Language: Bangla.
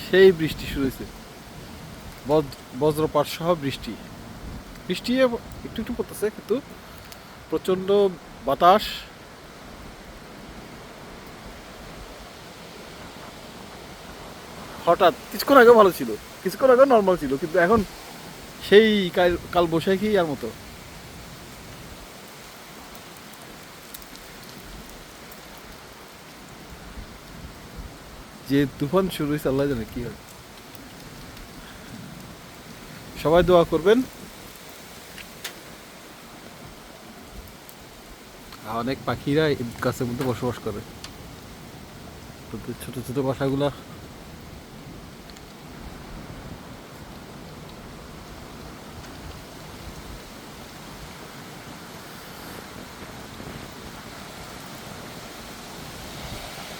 সেই বৃষ্টি শুরু হয়েছে, বজ্রপাত সহ বৃষ্টি। বৃষ্টি একটু একটু পড়তেছে, কিন্তু প্রচন্ড বাতাস। হঠাৎ কিছুক্ষণ আগে ভালো ছিল, কিছুক্ষণ আগে নর্মাল ছিল, কিন্তু এখন সেই কাল বৈশাখী আর মতো। যে তুফান শুরু হয়েছে আল্লাহ জানে কি হয়। সবাই দোয়া করবেন। অনেক পাখিরা এই গাছের মধ্যে বসবাস করে, তো ছোট ছোট বাসাগুলা